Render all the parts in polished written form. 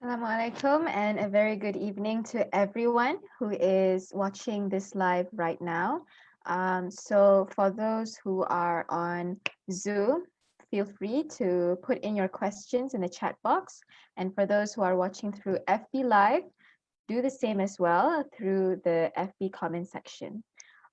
Assalamualaikum and a very good evening to everyone who is watching this live right now. So for those who are on Zoom, feel free to put in your questions in the chat box. And for those who are watching through FB Live, do the same as well through the FB comment section.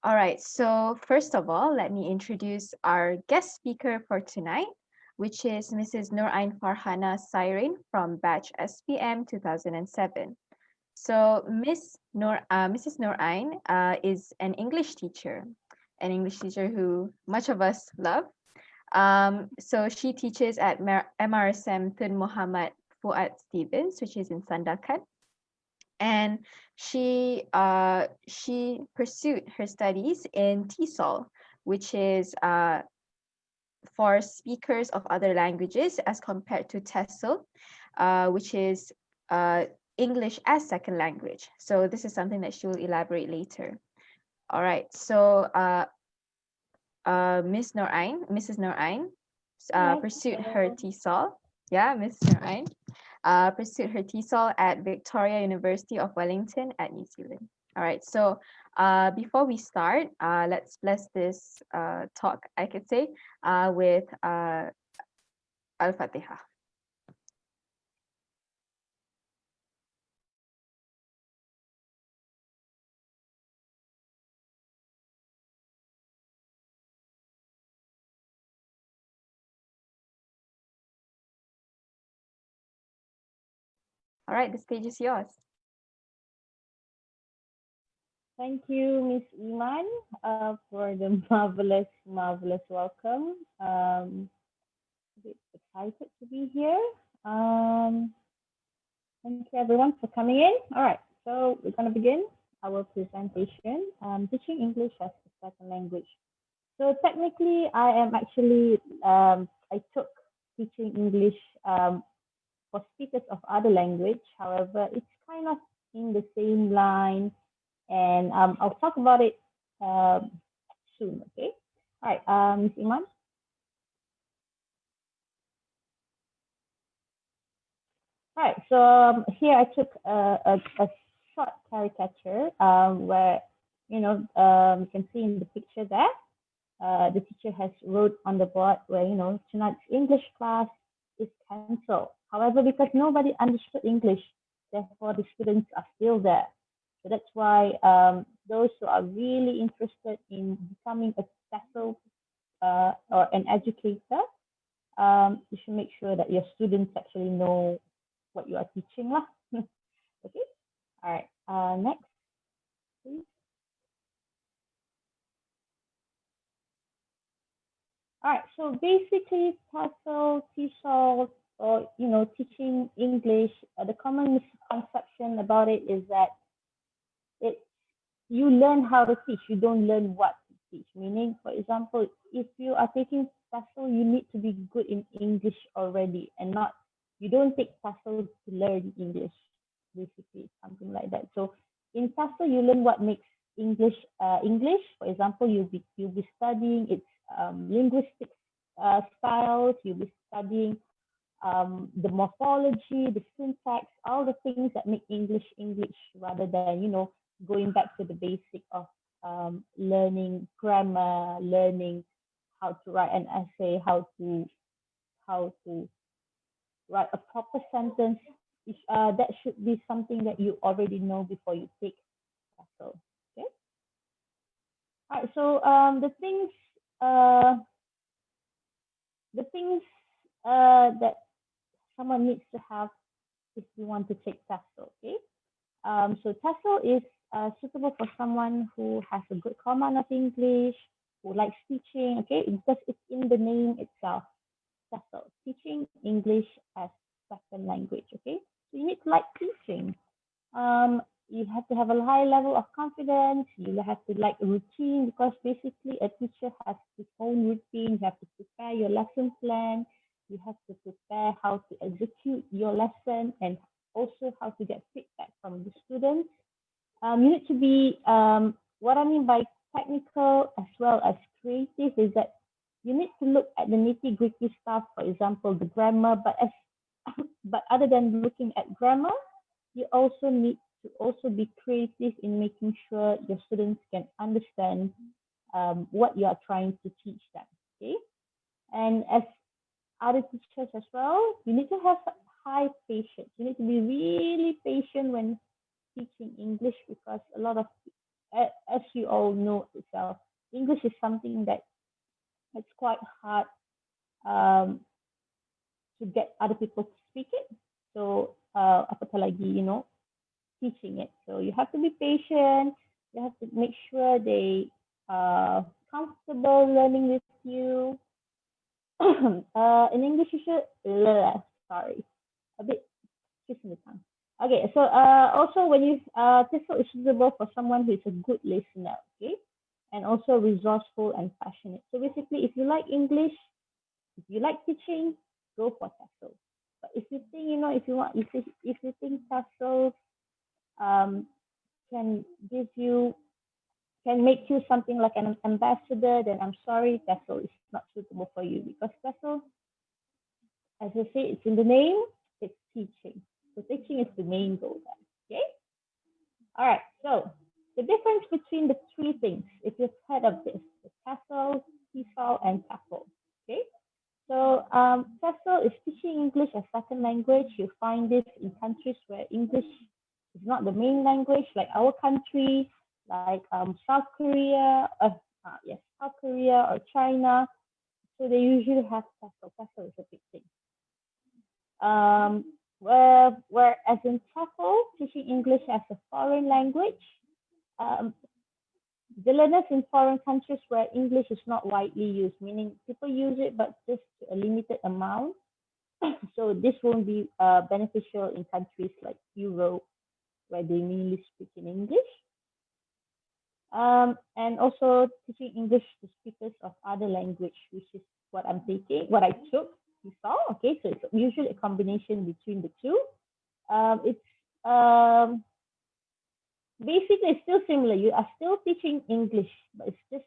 All right, so first of all, let me introduce our guest speaker for tonight, which is Mrs. Nurain Farhana Sairin from batch SPM 2007. So Mrs. Nurain is an English teacher who much of us love. So she teaches at MRSM Tun Mohammad Fuad Stevens, which is in Sandakan. And she pursued her studies in TESL, which is for speakers of other languages as compared to Tessel, which is English as second language. So this is something that she will elaborate later. All right, so Mrs. Nurain pursued her TESOL. Yeah, Mrs. Nurain pursued her TESOL at Victoria University of Wellington at New Zealand. All right, so before we start, let's bless this talk, I could say, with Al-Fatiha. All right, the stage is yours. Thank you, Miss Iman, for the marvelous welcome. A bit excited to be here. Thank you, everyone, for coming in. All right, so we're going to begin our presentation, teaching English as a second language. So technically, I am actually, I took teaching English for speakers of other language. However, it's kind of in the same line, and I'll talk about it soon, okay? All right, Ms. Iman? All right, so here I took a short caricature where, you can see in the picture there, the teacher has wrote on the board where, tonight's English class is cancelled. However, because nobody understood English, therefore the students are still there. So that's why those who are really interested in becoming a TESL or an educator, you should make sure that your students actually know what you are teaching. Okay, all right, next, please. All right, so basically TESL, or teaching English, the common misconception about it is that you learn how to teach, you don't learn what to teach. Meaning, for example, if you are taking TESL, you need to be good in English already, and not, you don't take TESL to learn English, basically, something like that. So in TESL, you learn what makes English English. For example, you'll be studying its linguistic styles, you'll be studying the morphology, the syntax, all the things that make English English, rather than, going back to the basic of learning grammar, learning how to write an essay, how to write a proper sentence. That should be something that you already know before you take TESL. Okay. All right. So uh, the things that someone needs to have if you want to take TESL. Okay. So TESL is suitable for someone who has a good command of English, who likes teaching, okay, because it's in the name itself, TESL, teaching English as second language, okay. So you need to like teaching. You have to have a high level of confidence. You have to like a routine, because basically a teacher has his own routine. You have to prepare your lesson plan. You have to prepare how to execute your lesson, and also how to get feedback from the students. You need to be, what I mean by technical as well as creative is that you need to look at the nitty gritty stuff, for example, the grammar, but as But other than looking at grammar, you also need to also be creative in making sure your students can understand what you are trying to teach them. Okay, and as other teachers as well, you need to have high patience. You need to be really patient when teaching English because a lot of, as you all know itself, English is something that it's quite hard um, to get other people to speak it. So, apatah lagi, teaching it. So you have to be patient. You have to make sure they are comfortable learning with you. In English, you should, sorry, a bit twisting the tongue. Okay, so also when you TESL is suitable for someone who is a good listener, okay, and also resourceful and passionate. So basically, if you like English, if you like teaching, go for TESL. But if you think, if you think TESL um, can give you, can make you something like an ambassador, then I'm sorry, TESL is not suitable for you because TESL, as I say, it's in the name, it's teaching. So teaching is the main goal there. Okay? All right. So the difference between the three things, if you've heard of this, the TESL, TESOL, and TEFL. Okay? So TESL is teaching English as second language. You find this in countries where English is not the main language, like our country, like South Korea, South Korea or China. So they usually have TESL. TESL is a big thing. Whereas in TEFL, teaching English as a foreign language, um, the learners in foreign countries where English is not widely used, meaning people use it but just a limited amount. So this won't be beneficial in countries like Europe, where they mainly speak in English. And also teaching English to speakers of other language, which is what I'm taking, what I took. You saw, okay, so it's usually a combination between the two. It's basically it's still similar. You are still teaching English, but it's just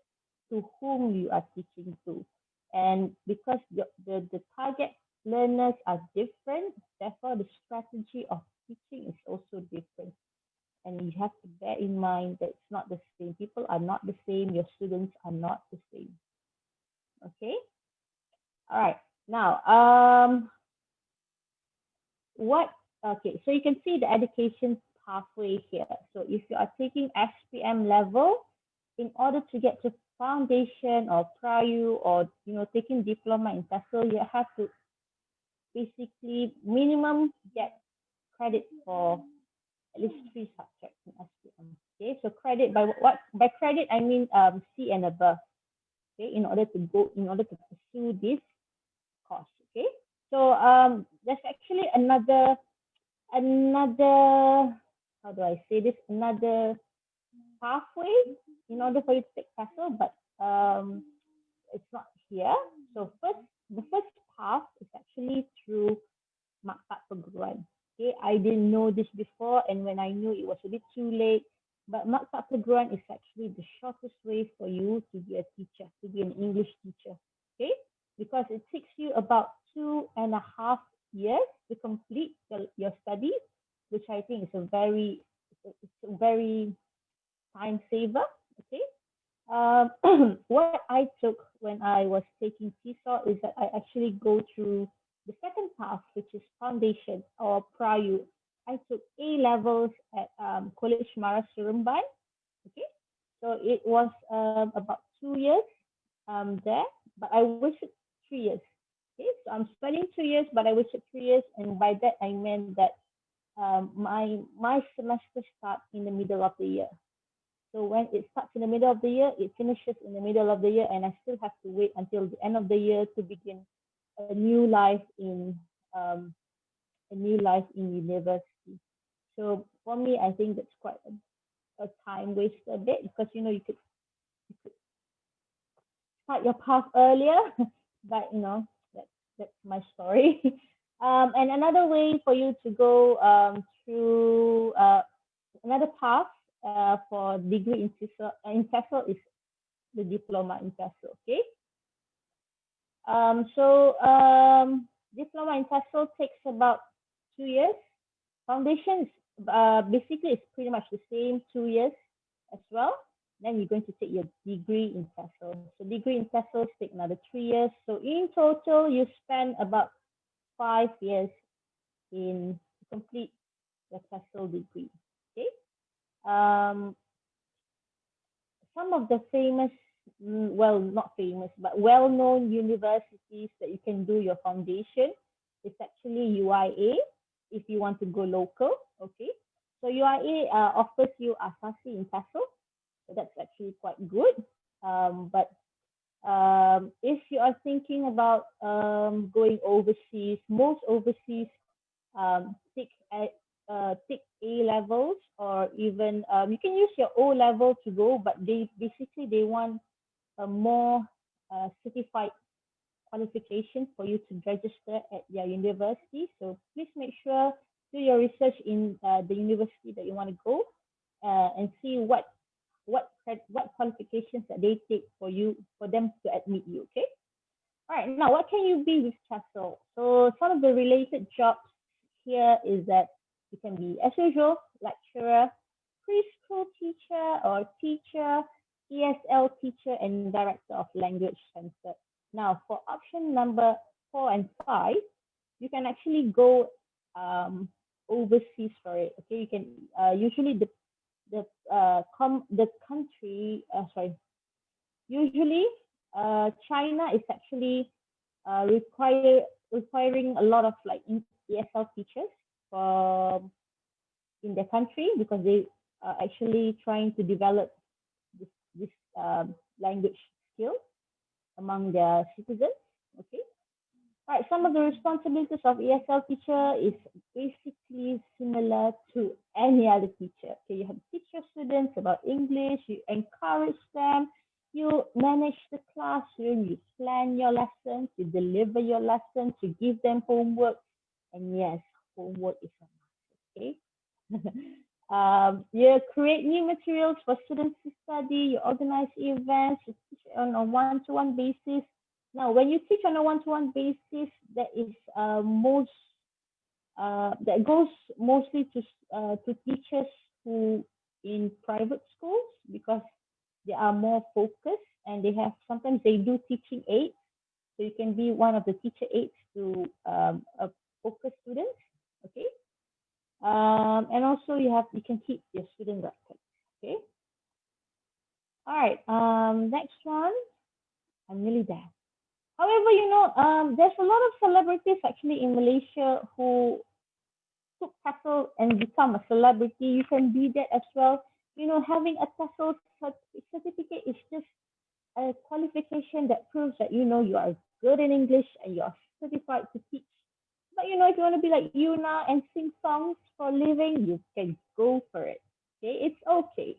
to whom you are teaching to. And because the target learners are different, therefore the strategy of teaching is also different. And you have to bear in mind that it's not the same. People are not the same. Your students are not the same. Okay. All right. Now, okay, so you can see the education pathway here. So if you are taking SPM level, in order to get to foundation or prayu or, taking diploma in TESL, you have to basically minimum get credit for at least 3 subjects in SPM. Okay, so credit by credit I mean C and above. Okay, in order to pursue this course. Okay, so there's actually another how do I say this, another pathway in order for you to take TESL, but it's not here. So the first path is actually through Maktab Perguruan. Okay, I didn't know this before, and when I knew, it was a bit too late. But Maktab Perguruan is actually the shortest way for you to be a teacher, to be an English teacher. Okay, because it takes you about 2.5 years to complete your studies, which I think is a very time saver. Okay. What I took when I was taking TESOL is that I actually go through the second path, which is foundation or prayu. I took A levels at College Mara Seremban. Okay, so it was about 2 years there, but I wasted 3 years. Okay, so I'm spending 2 years, but I wasted 3 years, and by that I meant that my semester starts in the middle of the year. So when it starts in the middle of the year, it finishes in the middle of the year, and I still have to wait until the end of the year to begin a new life in university. So for me, I think that's quite a time waste a bit because you could start your path earlier, but that's my story. And another way for you to go through another path for degree in TESL is the diploma in TESL. Okay. So Diploma in TESL takes about 2 years. Foundations, basically, it's pretty much the same, 2 years as well. Then you're going to take your degree in TESL. So degree in TESL take another 3 years. So in total, you spend about 5 years in to complete your TESL degree. Okay. Um, some of the famous, well, not famous, but well-known universities that you can do your foundation is actually UIA if you want to go local. Okay. So UIA offers you Asasi in TESL. So that's actually quite good. But if you are thinking about going overseas, most overseas take take A levels, or even you can use your O level to go, but they basically they want a more certified qualification for you to register at their university. So please make sure do your research in the university that you want to go and see what qualifications that they take for you for them to admit you. Okay. All right. Now, what can you be with TESL? So some of the related jobs here is that you can be, as usual, lecturer, preschool teacher or teacher, ESL teacher, and director of language center. Now, for option number 4 and 5, you can actually go overseas for it. Okay, you can usually the country sorry usually China is actually requiring a lot of like ESL teachers for in their country because they are actually trying to develop this language skill among their citizens. Okay. All right, some of the responsibilities of ESL teacher is basically similar to any other teacher. Okay, you have to teach your students about English, you encourage them, you manage the classroom, you plan your lessons, you deliver your lessons, you give them homework, and yes, homework is a must. Okay. You create new materials for students to study, you organize events, you teach on a one-to-one basis. Now, when you teach on a one-to-one basis, that is that goes mostly to teachers who in private schools because they are more focused and they have sometimes they do teaching aids, so you can be one of the teacher aids to a focused students. Okay, and also you can keep your student records. Okay, all right. Next one, I'm nearly there. However, there's a lot of celebrities actually in Malaysia who took TESL and become a celebrity. You can be that as well. Having a TESL certificate is just a qualification that proves that you are good in English and you are certified to teach. But if you want to be like Yuna and sing songs for a living, you can go for it. Okay, it's okay.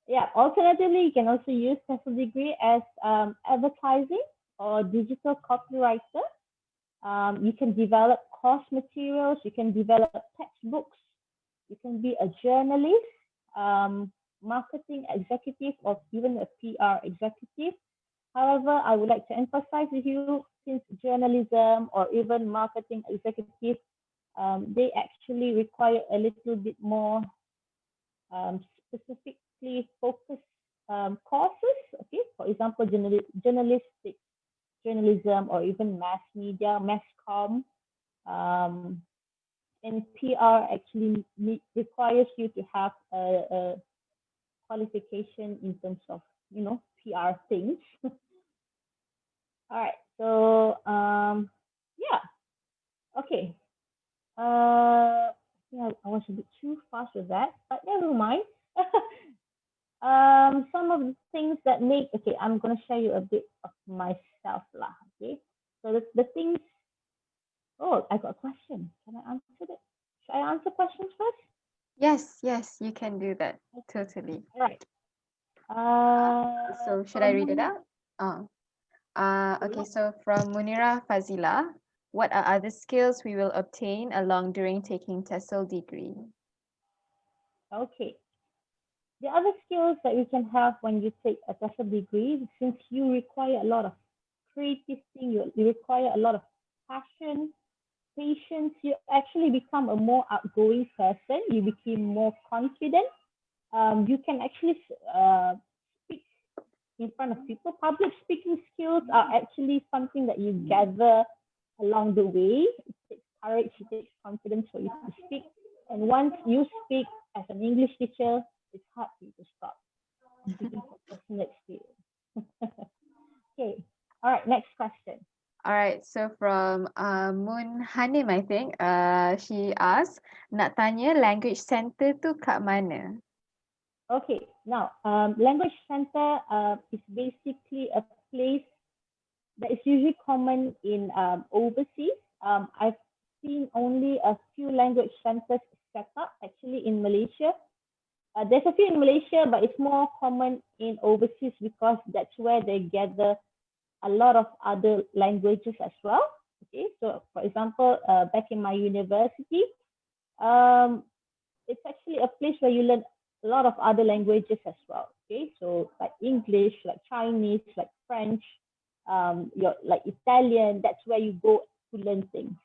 Yeah. Alternatively, you can also use TESL degree as advertising or digital copywriter. You can develop course materials. You can develop textbooks. You can be a journalist, marketing executive, or even a PR executive. However, I would like to emphasize with you, since journalism or even marketing executive, they actually require a little bit more specifically focused courses. Okay, for example, journalistic journalism or even mass media, mass com, um, and PR actually requires you to have a qualification in terms of PR things. All right, so yeah, okay. Yeah, I was a bit too fast with that, but never mind. Some of the things that make okay, I'm gonna share you a bit of myself lah. Okay, so the things. Oh, I got a question. Can I answer it? Should I answer questions first? Yes, you can do that. Okay. Totally. All right. So should I From read it Munira. out? Oh. Okay, Yeah. so from Munira Fazila, what are other skills we will obtain along during taking TESL degree? Okay. The other skills that you can have when you take a TESL degree, since you require a lot of creative thing, you require a lot of passion, patience. You actually become a more outgoing person. You become more confident. You can actually speak in front of people. Public speaking skills are actually something that you gather along the way. It takes courage, it takes confidence for you to speak. And once you speak as an English teacher, it's hard for you to stop speaking from personal experience. Okay. All right. Next question. All right, so from Moon Hanim, I think, she asked, nak tanya language center tu kat mana? Okay. Now, language center is basically a place that is usually common in overseas. I've seen only a few language centers set up actually in Malaysia. There's a few in Malaysia, but it's more common in overseas because that's where they gather a lot of other languages as well. Okay, so for example, back in my university, um, it's actually a place where you learn a lot of other languages as well. Okay, so like English, like Chinese, like French, your like Italian. That's where you go to learn things.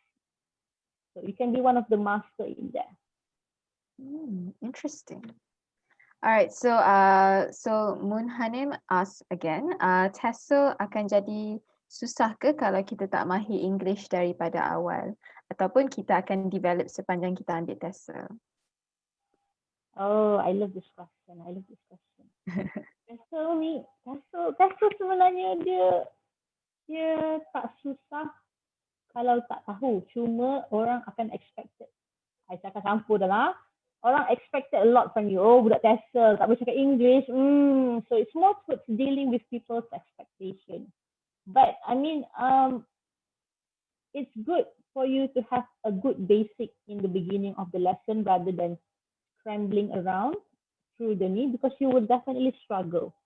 So you can be one of the master in there. Interesting. All right, so Moon Hanim asks again, TESL akan jadi susah ke kalau kita tak mahir English daripada awal? Ataupun kita akan develop sepanjang kita ambil TESL? Oh, I love this question. I love this question. TESL sebenarnya dia tak susah kalau tak tahu. Cuma orang akan expected. I cakap campur dah lah. Orang expected a lot from you. Oh, budak TESL, tak boleh cakap English. So it's more towards dealing with people's expectation. But I mean, it's good for you to have a good basic in the beginning of the lesson rather than scrambling around through the need, because you will definitely struggle.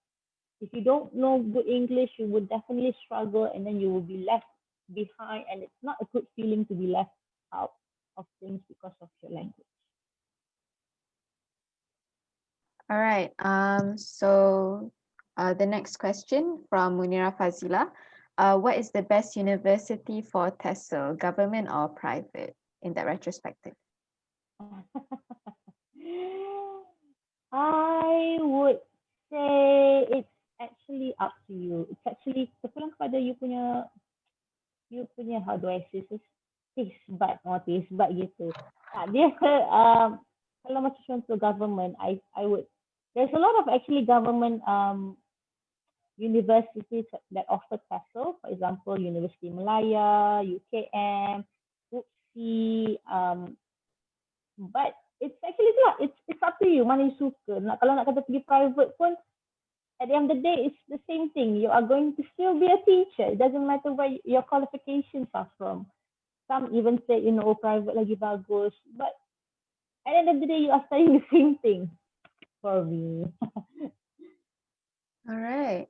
If you don't know good English, you will definitely struggle, and then you will be left behind, and it's not a good feeling to be left out of things because of your language. All right, so the next question from Munira Fazila. What is the best university for TESL, government or private, in that retrospective? I would say it's actually up to you. It's actually terpulang kepada you punya how do I say this, taste bud gitu. Dia kalau macam contoh government, I would, there's a lot of actually government universities that offer TESL. For example, University Malaya, UKM, UPSI, but it's actually it's up to you mana you suka. Kalau nak kata pergi private pun, at the end of the day, it's the same thing. You are going to still be a teacher. It doesn't matter where your qualifications are from. Some even say, private lagi bagus. But at the end of the day, you are studying the same thing for me. All right.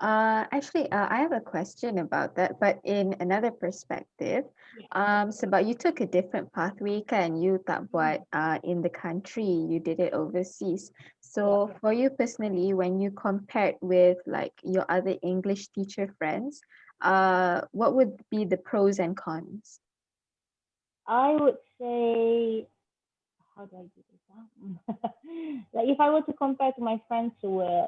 Actually, I have a question about that, but in another perspective. Sebab you took a different pathway kan, you tak buat in the country, you did it overseas. So for you personally, when you compared with like your other English teacher friends, what would be the pros and cons? I would say, how do I do this? Like if I were to compare to my friends who were,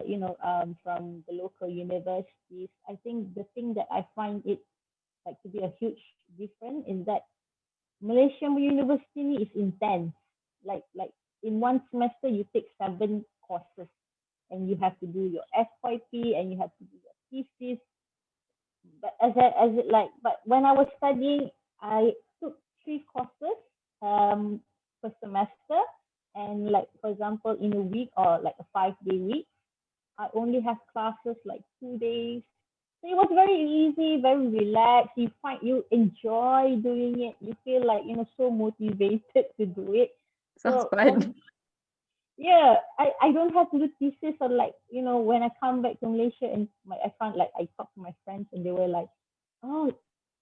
from the local universities, I think the thing that I find it like to be a huge difference is that Malaysian university is intense. Like in one semester you take 7 courses and you have to do your FYP and you have to do your thesis. But but when I was studying, I took 3 courses per semester, and like for example in a week or like a 5-day week, I only have classes like 2 days. So it was very easy, very relaxed. You enjoy doing it. You feel like so motivated to do it. Sounds So fun. yeah, I don't have to do thesis, or like when I come back to Malaysia and I found like I talked to my friends and they were like, oh,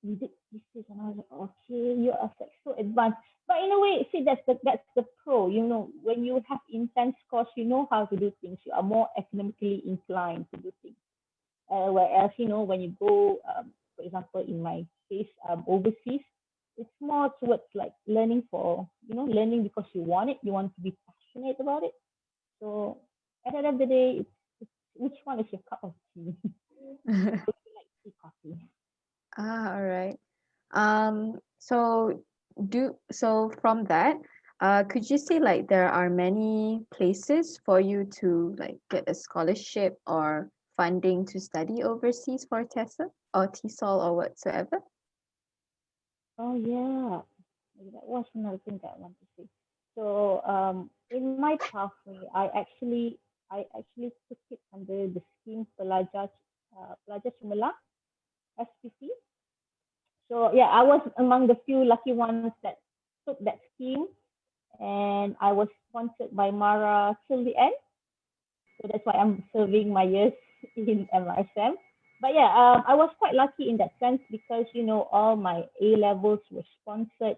you did thesis, and I was like, okay, you are like so advanced. But in a way, see, that's the pro. When you have intense course, you know how to do things. You are more academically inclined to do things. Whereas when you go, for for example, in my case, overseas, it's more towards like learning for, learning because you want it, you want to be passionate about it. So at the end of the day, it's which one is your cup of tea? Would you like tea, coffee? All right. So from that, could you say like there are many places for you to like get a scholarship or funding to study overseas for TESL or TESOL or whatsoever? Oh yeah, that was another thing that I want to say. So in my pathway, I actually took it under the scheme Pelajar Cemerlang SPC. So yeah, I was among the few lucky ones that took that scheme, and I was sponsored by Mara till the end. So that's why I'm serving my years in MRSM. But yeah, I was quite lucky in that sense because all my A levels were sponsored.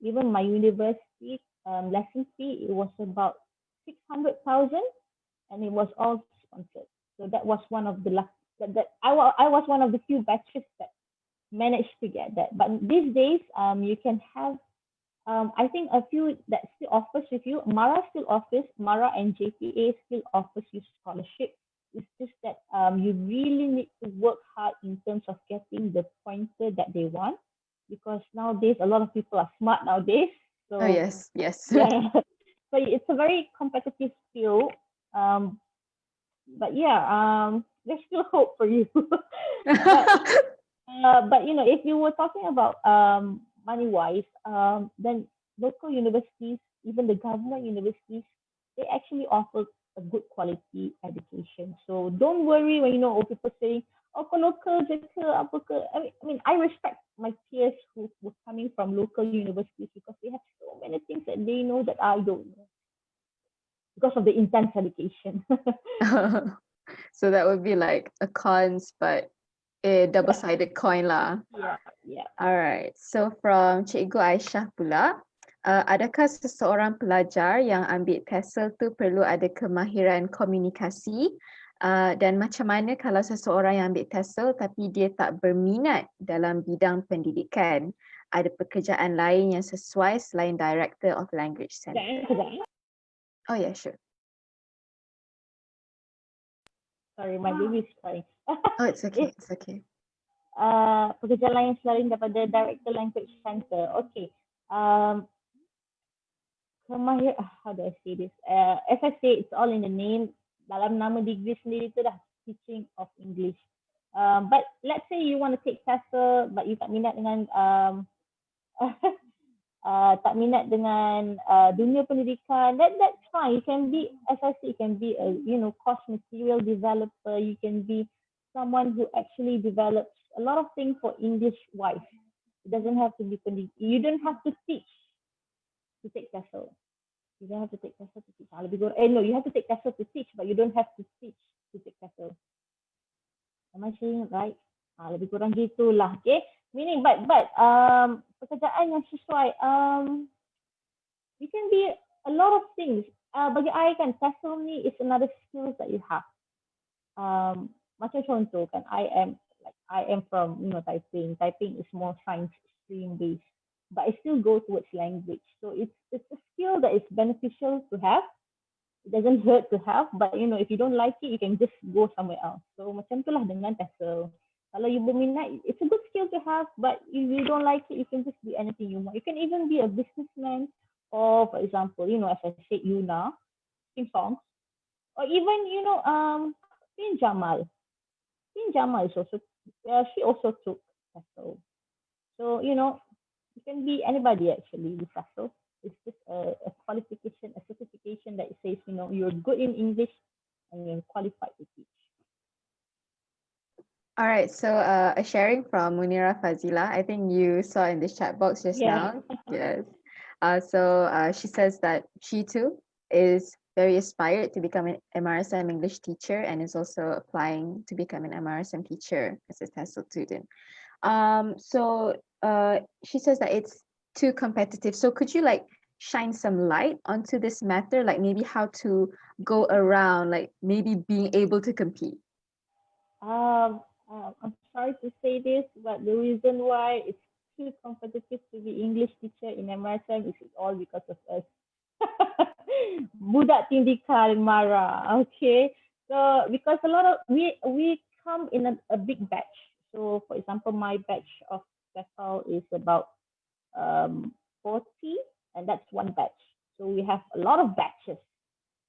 Even my university lesson fee, it was about 600,000, and it was all sponsored. So that was one of the luck I was one of the few batches that managed to get that. But these days, you can have I think a few that still offers with you. Mara still offers, Mara and JPA still offers you scholarship. It's just that you really need to work hard in terms of getting the pointer that they want, because nowadays a lot of people are smart nowadays. Oh So yes, yes. yeah, so it's a very competitive field. Um, but yeah, there's still hope for you. but if you were talking about money wise, then local universities, even the government universities, they actually offer a good quality education. So don't worry when people saying, oh, kau local je ke, apa ke. I mean, I respect my peers who were coming from local universities because they have so many things that they know that I don't know because of the intense education. So that would be like a cons, but a Yeah, double-sided coin lah. yeah, yeah. Alright, so from Cikgu Aisyah pula, adakah seseorang pelajar yang ambil TESL tu perlu ada kemahiran komunikasi? Dan macam mana kalau seseorang yang ambil TESL tapi dia tak berminat dalam bidang pendidikan? Ada pekerjaan lain yang sesuai selain Director of Language Center? Oh yeah, sure. Sorry, my baby is crying. Oh, it's okay, If it's okay. pekerjaan lain selain daripada Director Language Center. Okay. How do I say this? As I say, it's all in the name. Dalam nama degree sendiri tu dah teaching of English. But let's say you want to take TESL, but you tak minat dengan tak minat dengan dunia pendidikan, that's fine. You can be, as I say, you can be a course material developer. You can be someone who actually develops a lot of things for English wise. It doesn't have to be you don't have to teach to take TESL. You don't have to take TESL to teach. No, you have to take TESL to teach, but you don't have to teach to take TESL. Am I saying it right? Lebih kurang gitulah. Okay. Meaning, but pekerjaan yang sesuai, you can be a lot of things. Bagi I kan, TESL ni is another skill that you have. Macam contoh kan, I am from Taiping. Taiping is more science stream based, but I still go towards language. So it's a skill that is beneficial to have. It doesn't hurt to have, but if you don't like it, you can just go somewhere else. So macam itulah dengan TESL. Kalau you berminat, it's a good skill to have, but if you don't like it, you can just do anything you want. You can even be a businessman, or for example, as I said, Yuna, sing songs, or even Pin Jamal. Pin Jamal is also she also took TESL. So you can be anybody actually with TESL. It's just a qualification, a certification that says you're good in English and you're qualified to teach. All right, so a sharing from Munira Fazila. I think you saw in the chat box just now. Yes. She says that she too is very inspired to become an MRSM English teacher and is also applying to become an MRSM teacher as a TESL student. She says that it's too competitive. So could you like shine some light onto this matter, like maybe how to go around, like maybe being able to compete? I'm sorry to say this, but the reason why it's too competitive to be English teacher in MRSM is all because of us. Budak tindikan marah. Okay. So because a lot of we come in a big batch. So for example, my batch of TESL is about 40, and that's one batch. So we have a lot of batches,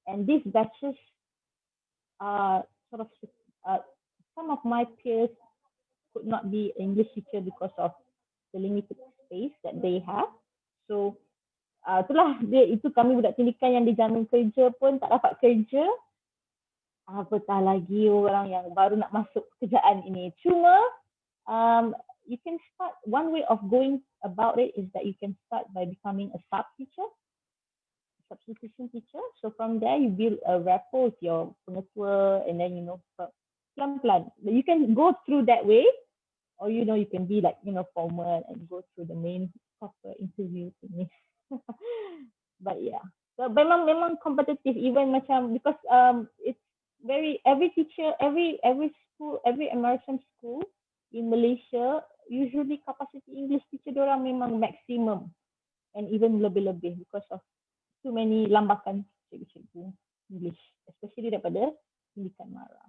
and these batches are sort of uh, some of my peers could not be English teacher because of the limited space that they have. So itulah dia, itu kami budak tindikan yang dijamin kerja pun tak dapat kerja, apatah lagi orang yang baru nak masuk pekerjaan ini. Cuma you can start, one way of going about it is that you can start by becoming a sub teacher, substitution teacher. So from there you build a rapport with your pengetua, and then pelan-pelan you can go through that way, or you can be like formal and go through the main proper interview thing. But yeah, so memang competitive, even macam because it's very, every teacher, every school, every MRSM school in Malaysia, usually capacity English teacher diorang memang maximum, and even lebih-lebih because of too many lambakan cikgu-cikgu English, especially daripada pendidikan mara.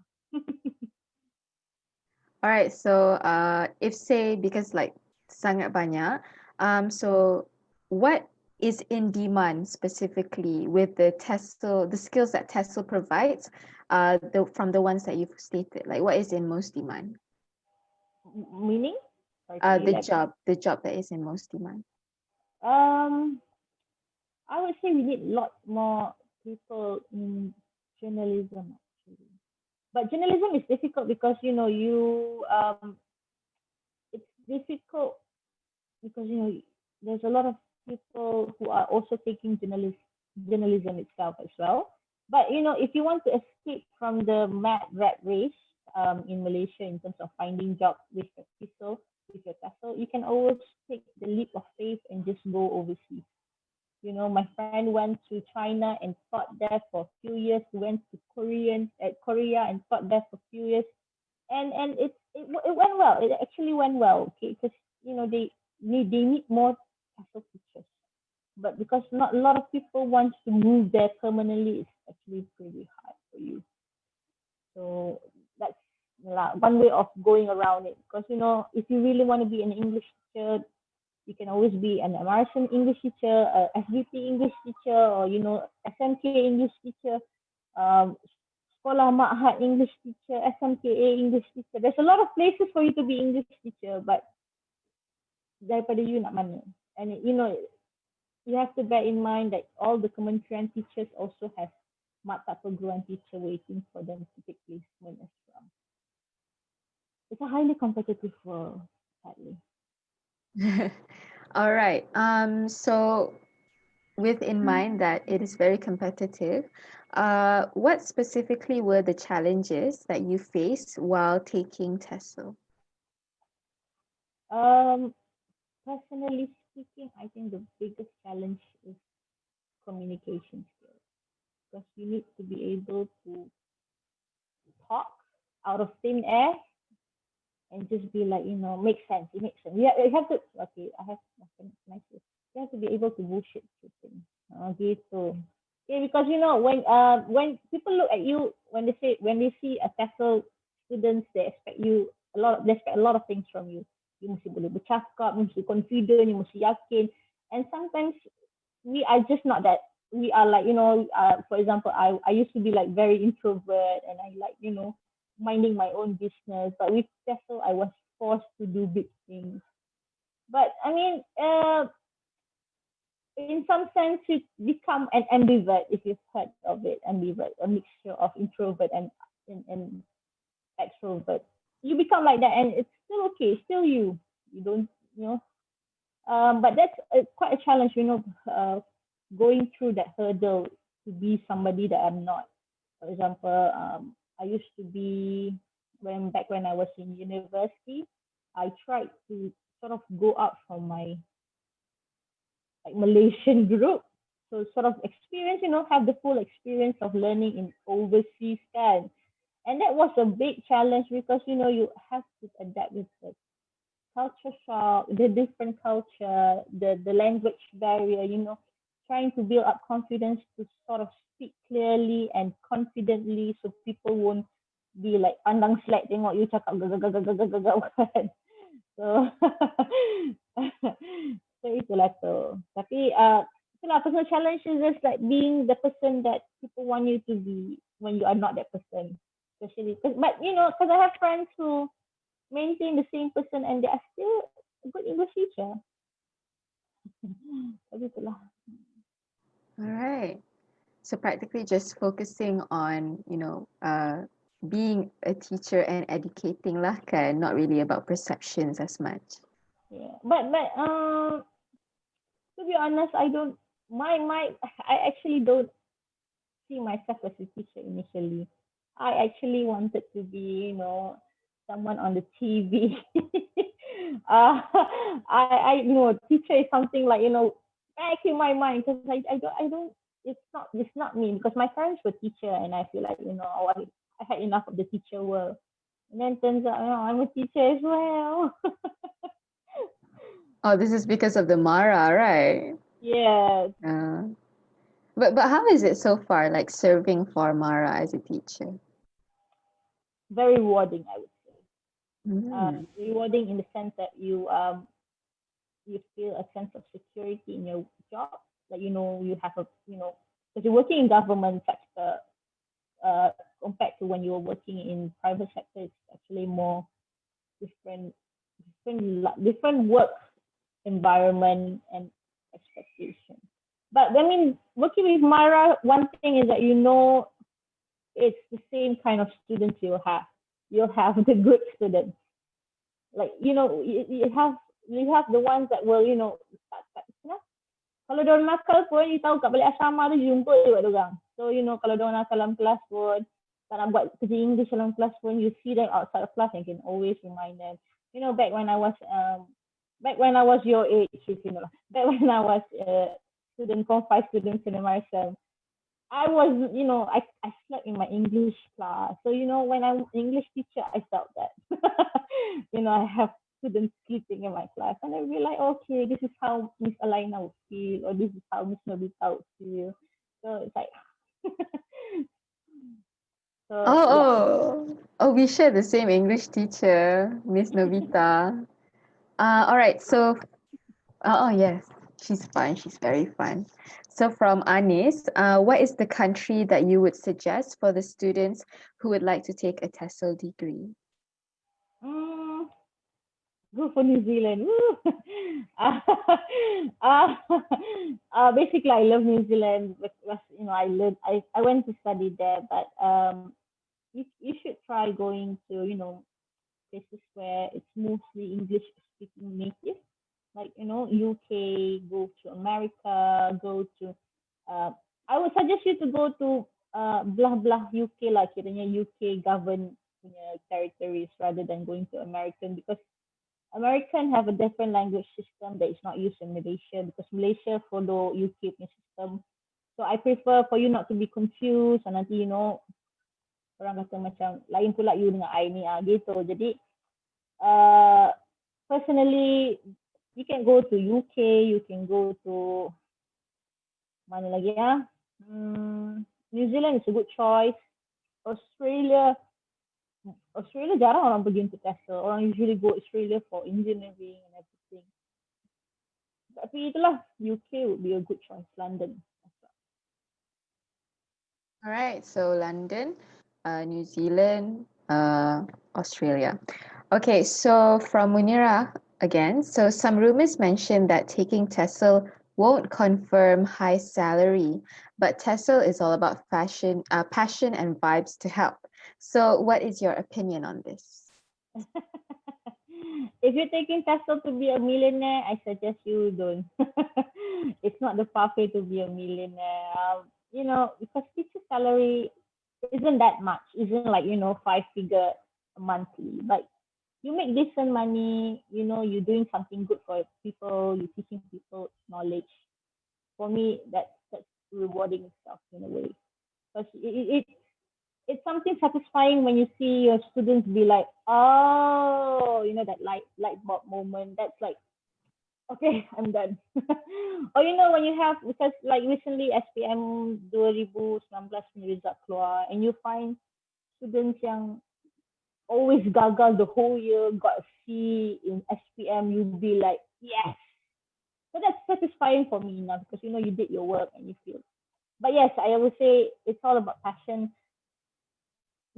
All right, so if say because like sangat banyak, so what is in demand specifically with the TESL, the skills that TESL provides, from the ones that you've stated, like what is in most demand? Meaning? Sorry, the job that is in most demand. I would say we need a lot more people in journalism actually. But journalism is difficult because it's difficult because there's a lot of people who are also taking journalism itself as well. But if you want to escape from the mad rat race in Malaysia in terms of finding jobs with your TESL, you can always take the leap of faith and just go overseas. My friend went to China and taught there for a few years. Went to Korea and taught there for a few years, and it went well. It actually went well, okay, because they need more TESL teachers, but because not a lot of people want to move there permanently, it's actually pretty hard for you. So that's one way of going around it. Because if you really want to be an English teacher, you can always be an MRSM English teacher, SVP English teacher, or SMK English teacher, Sekolah Ma'had English teacher, SMKA English teacher. There's a lot of places for you to be English teacher, but daripada you nak mana. And you have to bear in mind that all the kementerian teachers also have mata perguruan teacher waiting for them to take placement as well. It's a highly competitive world, sadly. All right. So with in mind that it is very competitive, what specifically were the challenges that you faced while taking TESL? Personally speaking, I think the biggest challenge is communication skills, because you need to be able to talk out of thin air and just be like, make sense. It makes sense. You have to, okay, I have nice. You have to be able to bullshit things. Gitu. Okay, because when people look at you, when they see a TESL students, they expect a lot of things from you. You mesti boleh bercakap, you mesti confident, you mesti yakin. And sometimes we are just not that. We are like, for example, I used to be like very introvert, and I like, minding my own business. But with TESL, I was forced to do big things. But I mean, in some sense, you become an ambivert, if you've heard of it. Ambivert, a mixture of introvert and extrovert. You become like that, and it's still okay, still you. You don't, but that's quite a challenge, going through that hurdle to be somebody that I'm not. For example, I used to be, back when I was in university, I tried to sort of go out from my Malaysian group, so sort of experience, have the full experience of learning in overseas kan. And that was a big challenge because you have to adapt with the culture shock, the different culture, the language barrier, trying to build up confidence to sort of speak clearly and confidently so people won't be like pandang slack tengok you cakap gagak kan. So so itulah tu. Tapi itulah personal challenge is just like being the person that people want you to be when you are not that person. Especially, but because I have friends who maintain the same person and they are still a good English teacher. Tapi itulah. All right. So practically just focusing on, being a teacher and educating lah kan, not really about perceptions as much. Yeah. But to be honest, I don't I actually don't see myself as a teacher initially. I actually wanted to be, someone on the TV. Teacher is something like, back in my mind because I don't. It's not me because my parents were teacher and I feel like I had enough of the teacher world. And then turns out, I'm a teacher as well. Oh, this is because of the Mara, right? Yeah, Uh, but how is it so far, like serving for Mara as a teacher? very rewarding, I would say. Mm. Rewarding in the sense that you feel a sense of security in your job. Like you have because you're working in government sector, compared to when you were working in private sector, it's actually more different, different work environment and expectation. But I mean, working with Mara, one thing is that it's the same kind of students you'll have. You'll have the good students, like you have the ones that will kalau dia orang nakal pun you tahu kat balik asrama tu jumpa je kat orang. So kalau dia orang nakal dalam kelas pun tak nak buat kerja English dalam kelas pun you see them outside of class and can always remind them. Back when I was your age, back when I was student form 5 student in MRSM, I was, I slept in my English class. So, when I'm English teacher, I felt that. I have students sleeping in my class. And I realized, okay, this is how Miss Alina would feel, or this is how Miss Nobita would feel. So it's like, so Oh, yeah, we share the same English teacher, Miss Novita. All right. So, yes, she's fun. She's very fun. So, from Anis, what is the country that you would suggest for the students who would like to take a TESL degree? mm, go for New Zealand. uh, uh, Basically, I love New Zealand because I went to study there, but you should try going to places where it's mostly English speaking native, like UK, go to America, go to I would suggest you to go to blah blah UK lah, kiranya UK governed punya territories rather than going to American, because American have a different language system that is not used in Malaysia, because Malaysia follow UK punya system. So I prefer for you not to be confused, and nanti orang kata macam lain pula you dengan I ni gitu. Jadi uh, personally you can go to UK, you can go to mana lagi New Zealand is a good choice. Australia Australia jarang orang pergi untuk TESL. Orang usually go Australia for engineering and everything. Tapi itulah, UK would be a good choice. London. All right. So, London, New Zealand, Australia. Okay. So, from Munira again. So, some rumors mention that taking TESL won't confirm high salary, but TESL is all about passion and vibes to help. So, what is your opinion on this? If you're taking TESL to be a millionaire, I suggest you don't. It's not the pathway to be a millionaire. Because teacher salary isn't that much. Isn't like 5-figure monthly. But you make decent money. You're doing something good for people. You're teaching people knowledge. For me, that's rewarding stuff in a way. Because it's something satisfying when you see your students be like, oh, that light bulb moment. That's like, okay, I'm done. Or when you have, because like recently SPM 2019 punya result keluar, and you find students yang always gagal the whole year, got a C in SPM, you'll be like, yes. So that's satisfying for me now, because you did your work and you feel. But yes, I would say it's all about passion.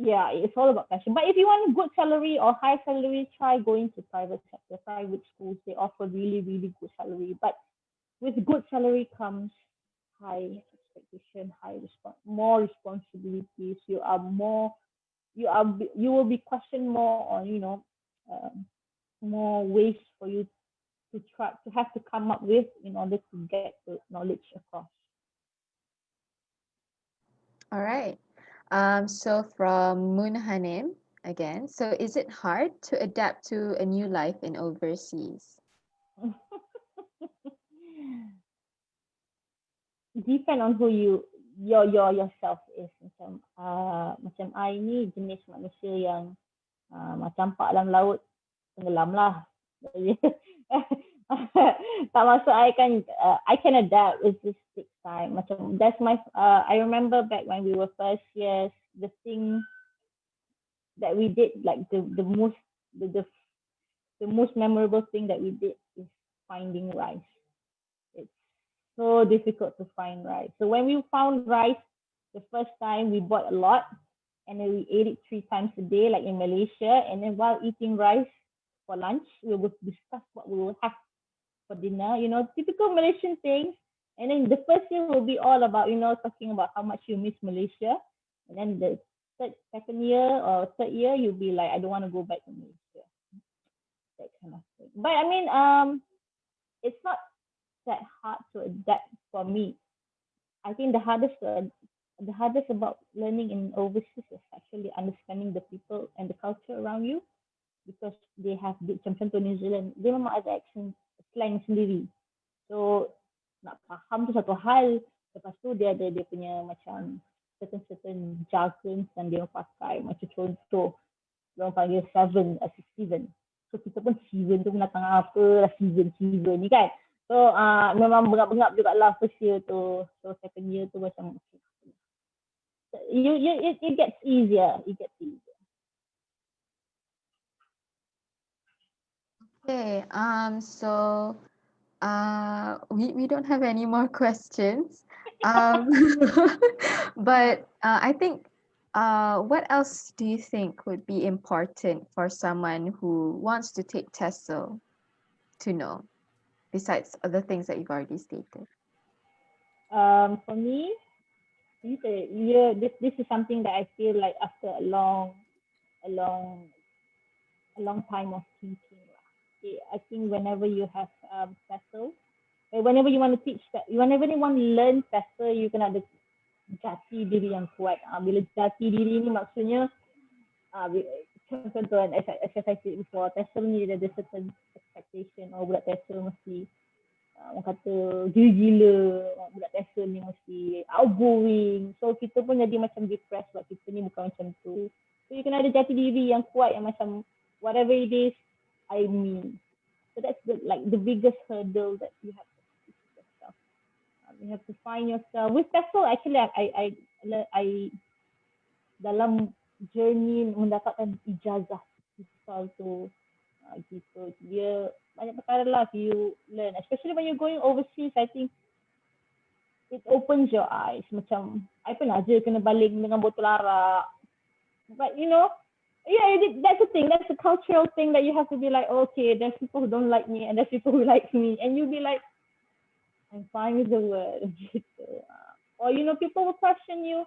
Yeah, it's all about passion. But if you want a good salary or high salary, try going to private sector, private schools. They offer really, really good salary. But with good salary comes high expectation, more responsibilities. You will be questioned more on, um, more ways for you to have to come up with in order to get the knowledge across. All right. So from Munhanim again. So is it hard to adapt to a new life in overseas? Depend on who your yourself is. Macam I ni jenis manusia yang campak dalam laut tenggelam lah. Tak masuk I can adapt. It just takes time. Macam that's my I remember back when we were first years, the thing that we did, like the most memorable thing that we did is finding rice. It's so difficult to find rice. So when we found rice the first time, we bought a lot, and then we ate it 3 times a day, like in Malaysia. And then while eating rice for lunch, we would discuss what we will have for dinner. Typical Malaysian things. And then the first year will be all about talking about how much you miss Malaysia. And then the second year or third year, you'll be like, I don't want to go back to Malaysia. That kind of thing. But I mean, it's not that hard to adapt for me. I think the hardest about learning in overseas is actually understanding the people and the culture around you, because they have macam contoh New Zealand, dia memang ada accent slang sendiri. So nak faham tu satu hal, lepas tu dia ada dia punya macam certain jargon yang dia pakai. Macam contoh, dia orang panggil seven as Steven. So kita pun Steven tu menatang apa lah, Steven ni kan. So memang bengap-bengap jugalah first year tu. So second year tu macam it gets easier. Okay. So we don't have any more questions. But I think what else do you think would be important for someone who wants to take TESL to know, besides other things that you've already stated? For me, this is something that I feel like after a long time of teaching. I think whenever you have TESL, whenever you want to teach that, whenever you want to learn TESL, you kena ada jati diri yang kuat. Bila jati diri ni maksudnya, contoh as I said before, TESL ni ada certain expectation. Budak TESL mesti orang kata gila-gila, budak TESL ni mesti outgoing. So kita pun jadi macam depressed sebab kita ni bukan macam tu. So you kena ada jati diri yang kuat, yang macam whatever it is, I mean. So that's the biggest hurdle that you have to teach yourself. You have to find yourself. With TESL, actually, I dalam journey mendapatkan ijazah TESL tu, gitu. Dia banyak perkara lah you learn. Especially when you're going overseas, I think it opens your eyes. Macam, I pernah je kena baling dengan botol arak. But that's the thing. That's a cultural thing that you have to be like, okay, there's people who don't like me and there's people who like me. And you'll be like, I'm fine with the word. Or, people will question you.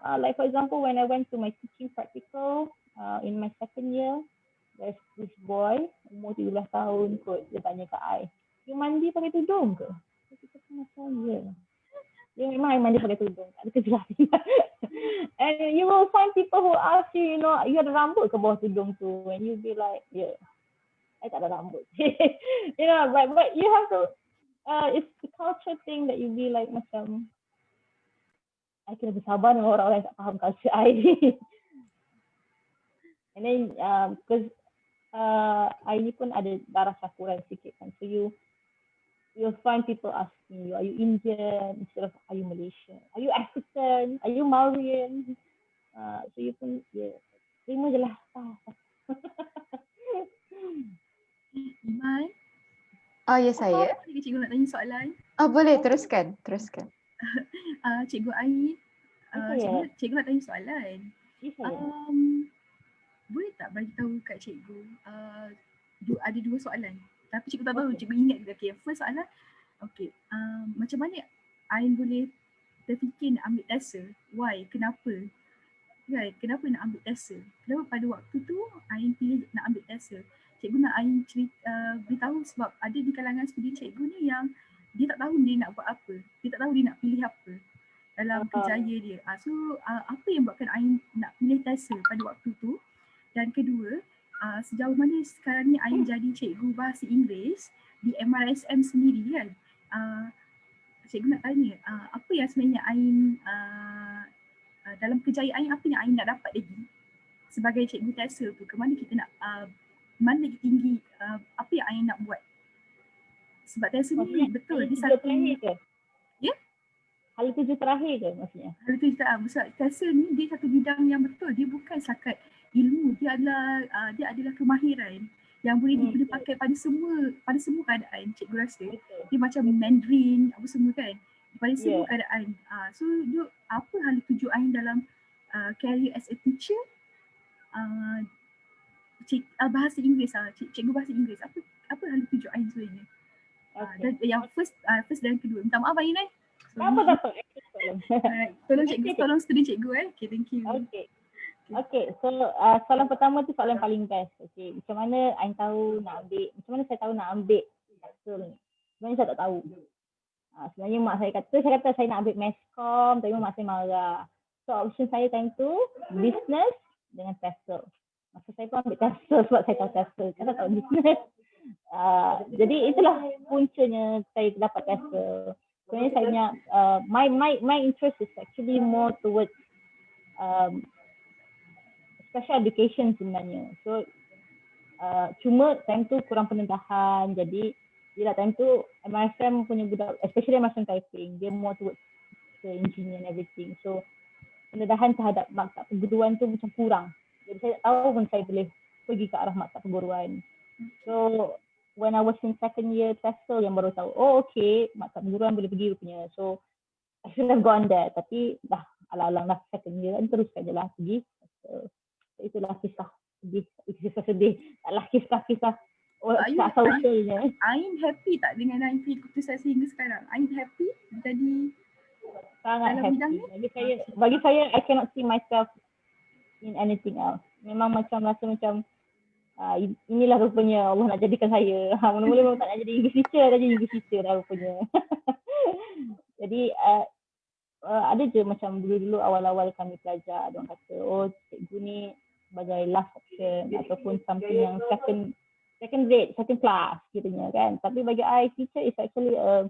Like, for example, when I went to my teaching practical in my second year, there's this boy, umur 17 tahun kot, dia tanya kat I, you mandi pakai tudung ke? Kita pun macam, ya. Dia memang I mandi pakai tudung, tak ada kerja lain. And you will find people who ask you, you ada rambut ke bawah tudung tu? And you'll be like, yeah, I tak ada rambut. But you have to, it's the culture thing that you'll be like, macam, I kena bersabar dengan orang-orang yang tak faham culture I. And then because I ni pun ada darah cakuran sikit kan. So you'll find people asking you, are you Indian instead of are you Malaysian? Are you African? Are you Mauryan? So you pun terima je lah. Iman, Oh, ya saya. cikgu nak tanya soalan. Oh, boleh teruskan. Teruskan. Cikgu Ain, Ya, cikgu nak tanya soalan. saya. Boleh tak bagi tahu kat cikgu, ada dua soalan. Tapi cikgu tak tahu, Okay. cikgu ingat ke. Okay, first soalan, okay, macam mana Ain boleh terfikir nak ambil TESL? Why? Kenapa? Right, kenapa nak ambil TESL? Kenapa pada waktu tu Ain pilih nak ambil TESL? Cikgu nak Ain beritahu sebab ada di kalangan student cikgu ni yang dia tak tahu dia nak buat apa. Dia tak tahu dia nak pilih apa dalam kerjaya dia. So apa yang buatkan Ain nak pilih TESL pada waktu tu? Dan kedua, sejauh mana sekarang ni Ain jadi cikgu bahasa Inggeris di MRSM sendiri kan? Cikgu nak tanya, apa yang sebenarnya Ain dalam kerjaya Ain, apa yang Ain nak dapat lagi sebagai cikgu TESL tu? Ke mana kita nak, mana lagi tinggi, apa yang Ain nak buat? Sebab TESL ni betul, dia satu... Ke? Ya? Hala tuju terakhir ke maksudnya? Hala tuju terakhir. Sebab TESL ni dia satu bidang yang betul. Dia bukan setakat ilmu, dia adalah kemahiran yang boleh dipakai pada semua keadaan. Cikgu rasa dia macam Mandarin apa semua kan, pada semua keadaan. So apa hala tuju Ain dalam career as a teacher, bahasa Inggeris, cikgu bahasa Inggeris, apa hala tuju Ain sebenarnya? Dan yang first dan kedua. Minta maaf Ain Apa? Tolong cikgu, tolong student cikgu Okay, thank you. Okay, so soalan pertama tu soalan paling best. Okay, macam mana Ain tahu nak ambil, macam mana saya tahu nak ambil TESL ni? Sebenarnya saya tak tahu. Sebenarnya mak saya kata saya nak ambil Masscom, tapi mak saya marah. So option saya time tu business dengan TESL. Masa saya pun ambil TESL sebab saya tahu TESL. Saya tahu business. Jadi itulah puncanya saya dapat TESL. Sebenarnya saya punya my interest is actually more towards special education sebenarnya. So cuma time tu kurang pendedahan. Jadi yelah time tu MRSM punya budak, especially MRSM Taiping, dia more towards the engineer and everything. So pendedahan terhadap maktab perguruan tu macam kurang. Jadi saya tak tahu pun saya boleh pergi ke arah maktab perguruan. So when I was in second year TESL yang baru tahu, oh okay, maktab perguruan boleh pergi rupanya. So I should have gone there. Tapi dah alang-alang dah second year kan, teruskan je lah pergi. So itulah kisah sedih. Taklah kisah asal usulnya. Ain happy tak dengan Ain pilih keputusan sehingga sekarang? Ain happy jadi sangat dalam happy. bidang ni? Bagi saya I cannot see myself in anything else. Memang macam rasa macam inilah rupanya Allah nak jadikan saya. Mula-mula memang tak nak jadi English teacher, dah jadi English teacher dah rupanya. Jadi ada je macam dulu-dulu awal-awal kami belajar, ada orang kata oh cikgu ni sebagai last option ataupun something yang second rate, second class kiranya kan. Tapi bagi I, teacher is actually a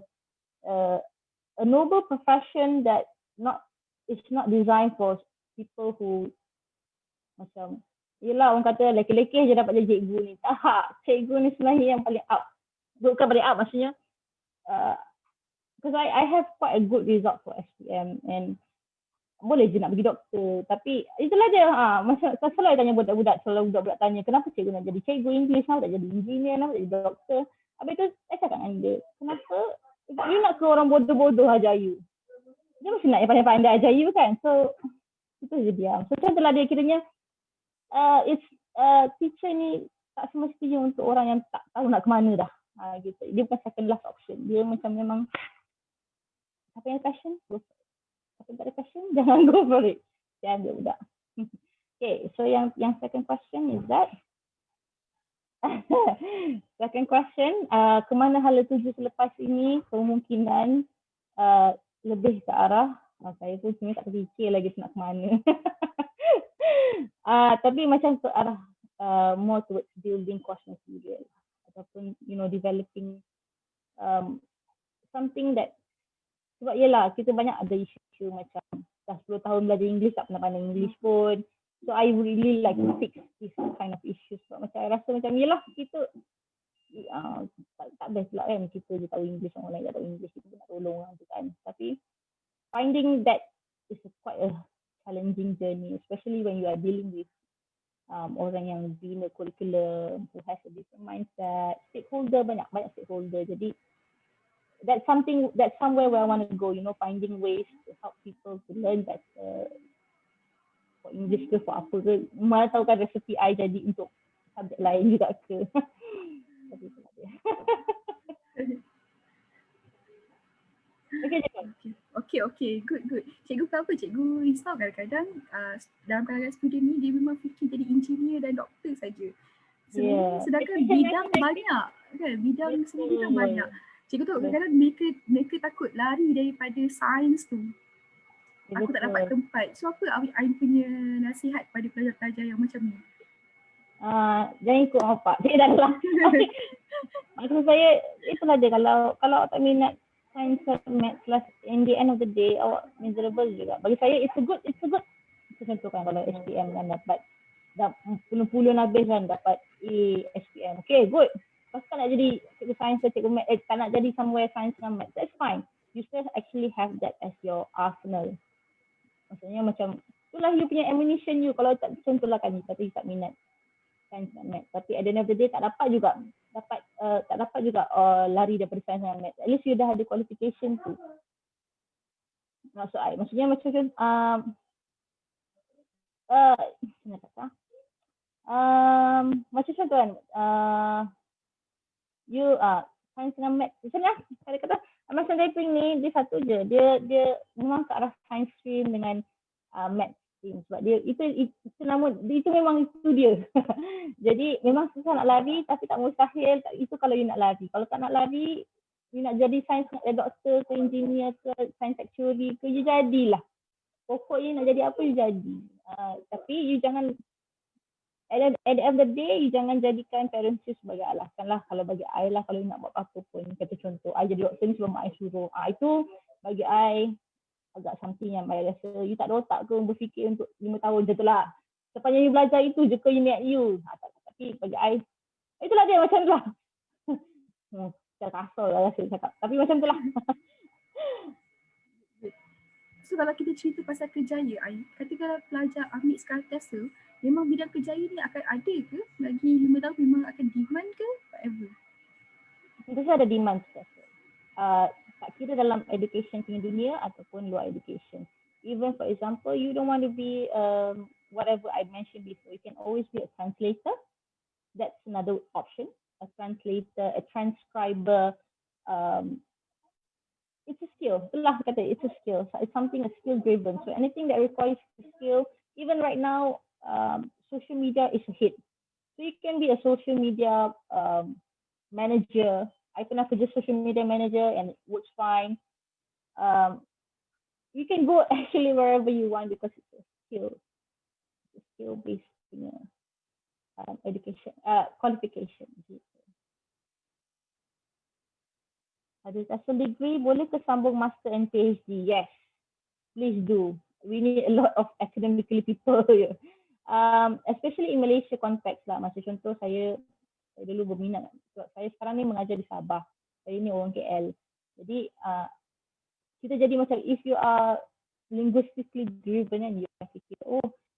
noble profession that it's not designed for people who macam yelah orang kata lelaki-lelaki je dapat jadi cikgu ni. Tak, cikgu ni sebenarnya yang paling up. Bukan paling up maksudnya because I have quite a good result for SPM and boleh je nak pergi doktor. Tapi itulah dia. Masa selalu tanya budak-budak, selalu budak-budak tanya, kenapa cikgu nak jadi cikgu English, kenapa tak jadi engineer, kenapa tak jadi doktor. Habis tu saya cakap dengan dia, kenapa you nak ke orang bodoh-bodoh ajar you? Dia mesti nak yang pandai-pandai ajar you kan. So itu je dia. So contohlah dia kiranya teacher ni tak semestinya untuk orang yang tak tahu nak ke mana dah. Gitu. Dia bukan second last option. Dia macam memang apa yang passion? Apa tak ada passion? Jangan go for it. Dia ambil budak. Okay, so yang second question is that second question, kemana hala tuju selepas ini? Kemungkinan lebih ke arah saya pun sebenarnya tak terfikir lagi nak ke mana. Tapi macam ke arah more towards building course material ataupun developing something that sebab yelah kita banyak ada isu macam dah 10 tahun belajar English, tak pernah pandai English pun. So I really like to fix this kind of issues. So, macam I rasa macam yelah kita tak best pula kan kita je tahu English, orang lain tak tahu English, kita nak tolong orang tu kan. Tapi finding that is quite a challenging journey, especially when you are dealing with orang yang bina curriculum, who has a different mindset, stakeholder, banyak stakeholder. Jadi that's somewhere where I want to go, finding ways to help people to learn better for English ke, for apa ke. Mana tahu kan resepi I jadi untuk subjek lain juga ke. Tapi itulah dia. Okay, good. Cikgu kenapa cikgu risau kadang-kadang dalam kalangan student ni dia memang fikir jadi engineer dan doktor saja. Sedangkan bidang banyak kan, bidang semua bidang banyak. Cikgu tahu kadang-kadang mereka takut lari daripada sains tu. Aku tak dapat tempat. So apa Ain punya nasihat pada pelajar-pelajar yang macam ni? Jangan ikut apa. Saya dah lah. Maksud saya itulah dia, kalau tak minat science atau math class, in the end of the day awak miserable juga. Bagi saya it's a good contoh kan, kalau SPM kan dapat dah puluh-puluh habis kan dapat A SPM. Okay, good. Lepas tak nak jadi cikgu sains atau cikgu math, tak nak jadi somewhere science dan math, that's fine. You still actually have that as your arsenal. Maksudnya macam itulah you punya ammunition you. Kalau tak, contohlah kan tapi tak minat science dan math, tapi at the end of the day tak dapat juga lari daripada science dan math. At least you dah ada qualification tu. Maksudnya macam macam contoh kan, you science dan math macam lah kata macam Taiping ni dia satu je, dia memang ke arah science stream dengan math stream, sebab dia itu nama itu memang itu dia. Jadi memang susah nak lari tapi tak mustahil. Itu kalau you nak lari. Kalau tak nak lari, you nak jadi science doktor ke engineer ke science actuary ke, you jadilah. Pokoknya nak jadi apa you jadi. Tapi you jangan at the end of the day, you jangan jadikan parents you sebagai alasan lah. Kalau bagi I lah, kalau you nak buat apa pun, kata contoh, I jadi doktor ni sebab mak I suruh. Itu bagi I agak something yang I rasa you tak ada otak ke berfikir untuk 5 tahun je tu lah. Sepanjang you belajar itu je ke you niat you. Tapi bagi I, itulah dia macam tu lah. Saya kasar lah rasa cakap. Tapi macam tu lah. So kalau kita cerita pasal kerjaya, kata kalau pelajar ambil sekarang TESL, memang bidang kerjaya ni akan ada ke? Lagi 5 tahun memang akan demand ke? Whatever. Tentu saja ada demand TESL. Tak kira dalam education tinggi dunia ataupun luar education. Even for example, you don't want to be whatever I mentioned before. You can always be a translator. That's another option. A translator, a transcriber. It's a skill. Itulah kata, it's a skill. So it's something that's skill driven. So anything that requires skill, even right now, social media is a hit. So you can be a social media manager. I pernah kerja social media manager and it works fine. You can go actually wherever you want because it's a skill. It's a skill-based education, qualification. Ada TESL degree, boleh ke sambung master and PhD? Yes, please do. We need a lot of academically people here. Especially in Malaysia context lah. Macam contoh saya dulu berminat. Saya sekarang ni mengajar di Sabah. Saya ni orang KL. Jadi kita jadi macam if you are linguistically driven and you fikir,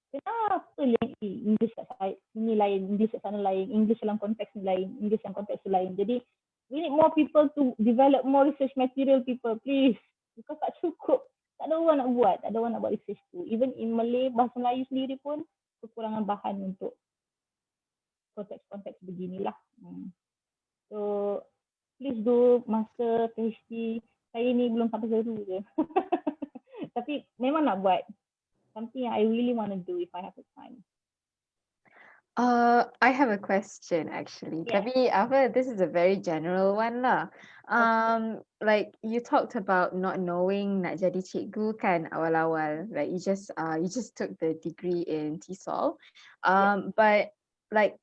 kenapa English kat sini lain, English kat sana lain, English dalam konteks ni lain, English dalam konteks tu lain. Jadi we need more people to develop more research material, people, please. Because tak cukup. Tak ada orang nak buat. Tak ada orang nak buat research tu. Even in Malay, bahasa Melayu sendiri pun kekurangan bahan untuk konteks-konteks beginilah. So, please do master, PhD. Saya ni belum sampai seru je. Tapi memang nak buat. Something I really want to do if I have the time. I have a question actually. Yeah. Tapi this is a very general one lah. Like you talked about not knowing nak jadi cikgu kan awal-awal. Like you just took the degree in TESL. But like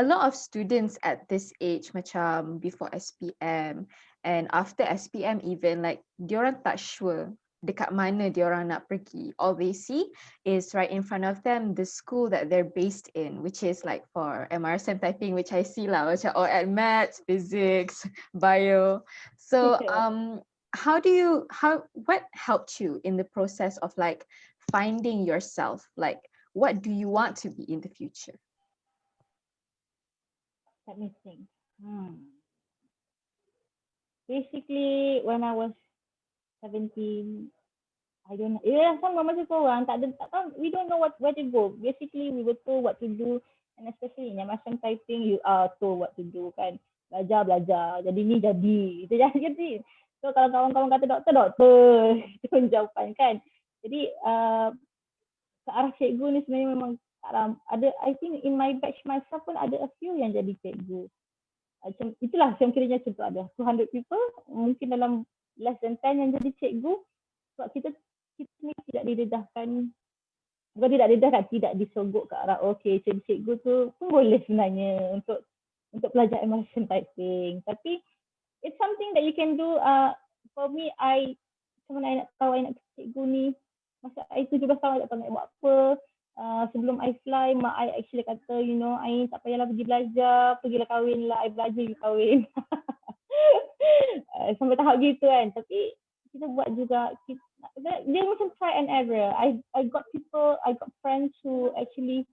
a lot of students at this age macam before SPM and after SPM even like diorang tak sure dekat mana diorang nak pergi. All they see is right in front of them the school that they're based in, which is like for MRSM Taiping, which I see lah, macam at maths, physics, bio. So what helped you in the process of like finding yourself? Like, what do you want to be in the future? Let me think. Basically, when I was 17, I don't know. Sama macam korang, tak tahu, we don't know where to go. Basically, we were told what to do, and especially in macam typing, you are told what to do kan. Belajar, jadi ni jadi. Itu jadi. So kalau kawan-kawan kata doktor, itu pun jawapan kan. Jadi ke arah cikgu ni sebenarnya memang ada, I think in my batch myself pun ada a few yang jadi cikgu. Itulah macam kiranya contoh ada 200 people, mungkin dalam less than 10 yang jadi cikgu. Sebab kita ni tidak didedahkan, bukan tidak didedahkan, tidak disogok ke arah okay, jadi cikgu tu pun boleh sebenarnya untuk pelajar MRSM Taiping. Tapi it's something that you can do. For me, macam mana I nak tahu I nak cikgu ni, masa I 17 tahun I tak tahu nak buat apa. Sebelum I fly, mak I actually kata, I tak payahlah pergi belajar, pergilah kahwin lah, I belajar you kahwin. Sampai tahap gitu kan. Tapi kita buat juga, dia macam try and error. I got friends who actually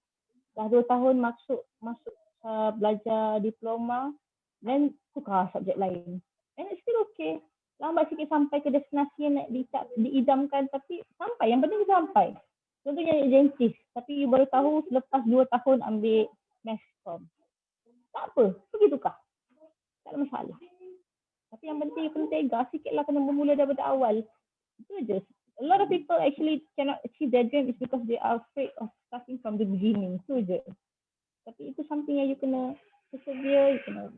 dah 2 tahun masuk belajar diploma, then tukar subjek lain. And it's still okay. Lambat sikit sampai ke destinasi yang nak diidamkan, tapi sampai, yang penting sampai. Contohnya agentis, tapi you baru tahu selepas 2 tahun ambil mass comm. Tak apa, pergi tukar. Tak ada masalah. Tapi yang penting kena tega sikit lah, kena bermula daripada awal. Itu je. A lot of people actually cannot achieve their dream is because they are afraid of starting from the beginning. Itu je. Tapi itu something yang you kena persevere, you kena,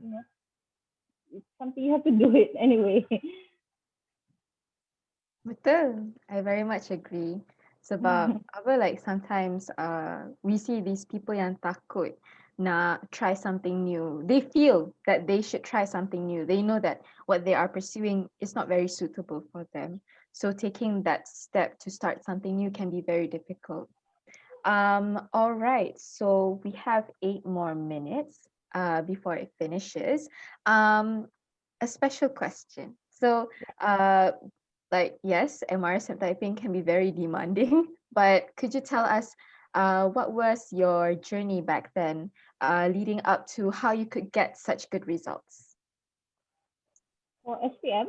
it's something you have to do it anyway. Betul. I very much agree. Sebab like sometimes we see these people yang takut nak try something new. They feel that they should try something new. They know that what they are pursuing is not very suitable for them. So taking that step to start something new can be very difficult. All right, so we have 8 more minutes before it finishes. A special question. So like, yes, MRSM Taiping can be very demanding, but could you tell us what was your journey back then leading up to how you could get such good results? For SPM?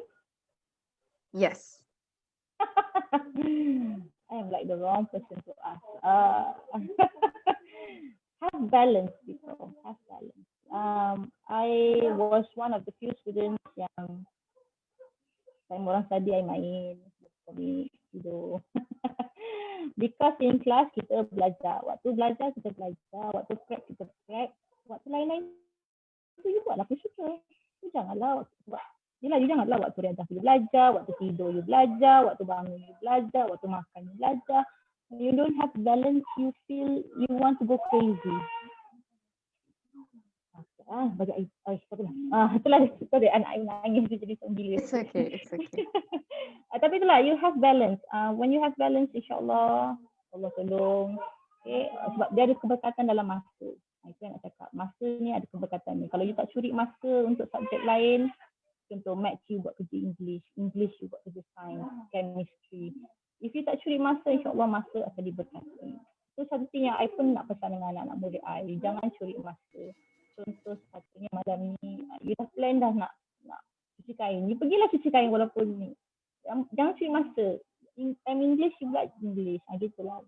Yes. I am like the wrong person to ask. Have balance, people. Have balance. I was one of the few students yang time orang study, I main, komik, tidur. Because in class kita belajar. Waktu belajar kita belajar. Waktu prep kita prep. Waktu lain-lain tu you buatlah apa suka. You janganlah buat. Yelah, you janganlah waktu rejah you belajar. Waktu tidur you belajar. Waktu bangun you belajar. Waktu makan you belajar. When you don't have balance, you feel you want to go crazy. Bagi itulah sorry, anak I nangis jadi sembilan. It's okay. Tapi itulah, you have balance. When you have balance, insyaAllah Allah tolong. Okay, sebab dia ada keberkatan dalam masa. Itu yang nak cakap. Masa ni ada keberkatan ni. Kalau you tak curi masa untuk subjek lain, contoh maths you buat kerja English you buat kerja science, chemistry. If you tak curi masa, insyaAllah masa akan diberkati. Itu satu thing yang I pun nak pesan dengan anak-anak murid I. Jangan curi masa. Contoh sepatutnya malam ni, you dah plan dah nak cuci kain. You pergilah cuci kain walaupun ni. Jangan curi masa. Time English, you belajar English. Gitulah.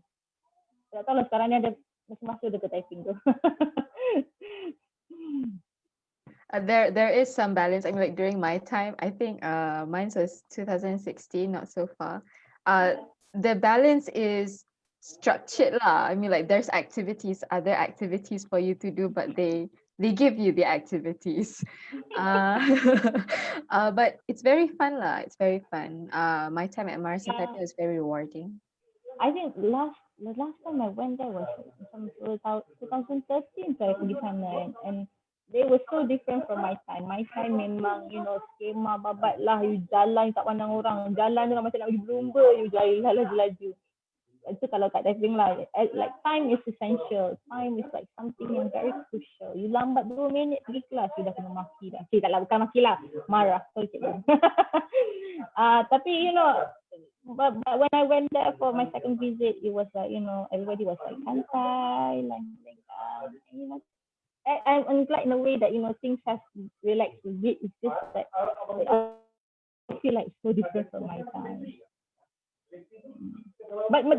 Tak tahu lah sekarang ni ada masa dekat typing tu. There is some balance. I mean, like during my time, I think mine was 2016, not so far. The balance is structured lah. I mean, like there's other activities for you to do, but they give you the activities. But it's very fun lah. It's very fun. My time at MRSM Taiping was very rewarding. I think the last time I went there was 2013 saya pergi sana, and they were so different from my time. My time memang, you know, skema babat lah. You jalan, you tak pandang orang. Jalan tu lah macam nak pergi berlumba. You jalan laju-laju. Itu kalau kat diving lah. Like time is essential. Time is like something yang very crucial. You lambat 2 minit pergi kelas, you dah kena maki dah. Tak lah, bukan maki lah. Marah. Sorry cikgu. Tapi you know, but when I went there for my second visit, it was like, you know, everybody was like santai, like you know, I'm glad in a way that, you know, things have relaxed a bit. It's just that I feel like it's so different from my time. But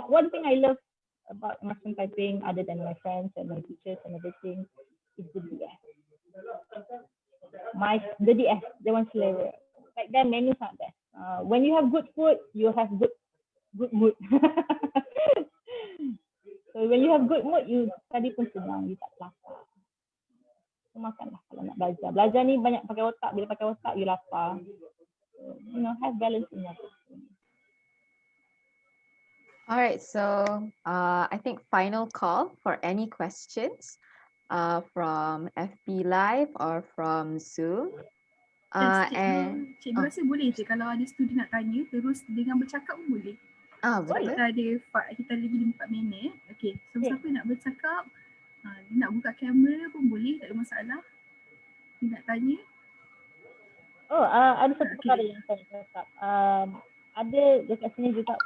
one thing I love about MRSM Taiping, other than my friends and my teachers and everything, is the DS. The DS, the one flavor. Like their menus are best. When you have good food, you have good mood. So when you have good mood, you study pun senang, you tak lapar. So, makanlah kalau nak belajar. Belajar ni banyak pakai otak. Bila pakai otak, you lapar. So, you know, have balance in your life. All right, so I think final call for any questions from FB Live or from Zoom. Cikgu rasa boleh je kalau ada student nak tanya terus dengan bercakap pun boleh. Boleh. Kita ada lagi 4 minit. Okay, so siapa nak bercakap, nak buka kamera pun boleh, tak ada masalah. Dia nak tanya. Ada satu perkara yang saya nak cakap. Ada dekat sini juga,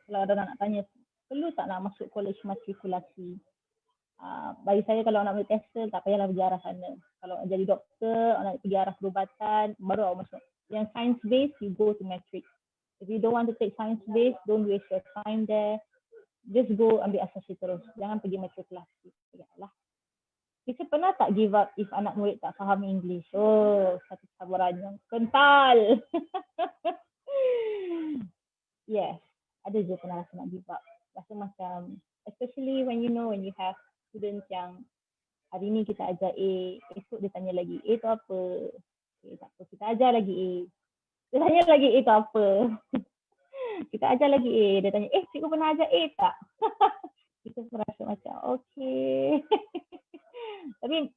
kalau ada nak tanya, perlu tak nak masuk college matrikulasi? Bagi saya kalau nak ambil TESL, tak payahlah pergi arah sana. Kalau nak jadi doktor, nak pergi arah perubatan, baru awak masuk. Yang science based, you go to matric. If you don't want to take science based, don't waste your time there. Just go ambil asasi terus. Jangan pergi matrikulasi. Yalah. Kita pernah tak give up if anak murid tak faham English? Oh, satu sabaran yang kental. Yes, ada je pernah rasa nak give up. Rasa macam, especially when you know, when you have students yang hari ni kita ajar A, esok dia tanya lagi, A tu apa? Okay, tak apa, kita ajar lagi A. Dia tanya lagi A tu apa? Kita ajar lagi A, dia tanya, cikgu pernah ajar A tak? Kita pun rasa macam, okay. Tapi,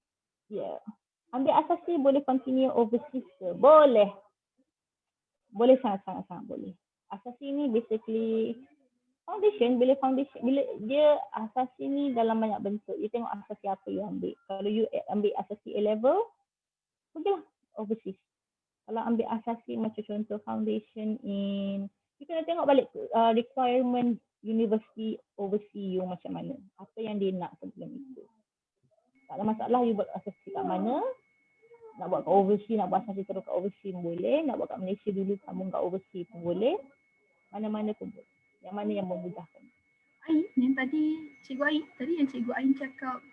yeah. Ambil asasi boleh continue overseas ke? Boleh. Boleh sangat-sangat boleh. Asasi ni basically foundation, bila dia asasi ni dalam banyak bentuk. You tengok asasi apa you ambil. Kalau you ambil asasi A level, pergilah overseas. Kalau ambil asasi macam contoh foundation in, you kena tengok balik requirement university overseas you macam mana. Apa yang dia nak sebelum itu. Tak ada masalah you buat asasi kat mana. Nak buat kat overseas, nak buat asasi terus kat overseas pun boleh. Nak buat kat Malaysia dulu sambung kat overseas pun boleh. Mana-mana pun boleh. Yang mana yang memudahkan. Ain, yang tadi Cikgu Ain cakap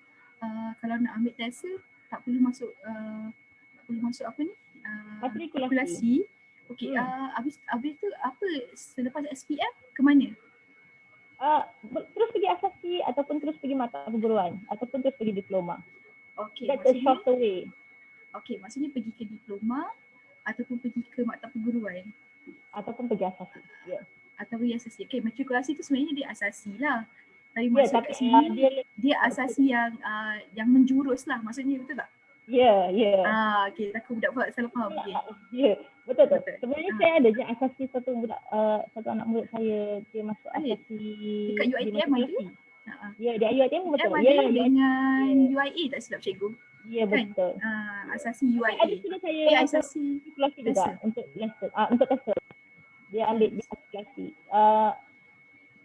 kalau nak ambil TESL tak perlu masuk apa ni? Matrikulasi. Okey, habis tu apa selepas SPM ke mana? Terus pergi asasi ataupun terus pergi mata perguruan ataupun terus pergi diploma. Okey, that's a shorter way. Okey, maksudnya pergi ke diploma ataupun pergi ke mata perguruan ataupun pergi asasi. Ya. Yeah. Atau pergi asasi. Okey, matrikulasi tu sebenarnya dia asasi lah. Tapi masuk kat sini dia asasi yang menjurus lah, maksudnya betul tak? Ya, ya. Okey, takut budak Fuad salah faham. Okey. Ya, betul. Sebenarnya saya ada je asasi satu anak murid saya, dia masuk asasi dekat UiTM ada. Ya, dia UiTM betul. Ya, dengan UIA tak silap cikgu. Ya, betul. Asasi UIA. Saya asasi kelas juga untuk lesson, untuk TESL. Dia ambil dia aplikasi.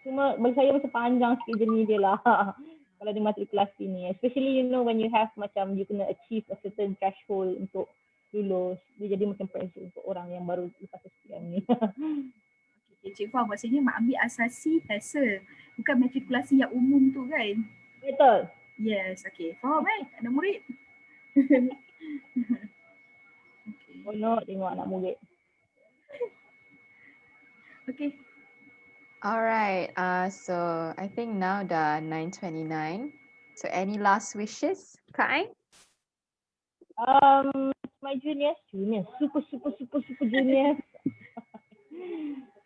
Cuma bagi saya macam panjang sikit journey dia lah. Kalau di matrikulasi ni, especially you know when you have macam you kena achieve a certain threshold untuk lulus, dia jadi macam pressure untuk orang yang baru lepas SPM ni. Okay, Cik Fah, maksudnya mak ambil asasi TESL, bukan matrikulasi yang umum tu kan? Betul. Yes, okay. Faham ada murid. Okay. Oh no, tengok anak murid. Okay. Alright, so I think now dah 9:29. So any last wishes, Kak Ain? My juniors, super juniors.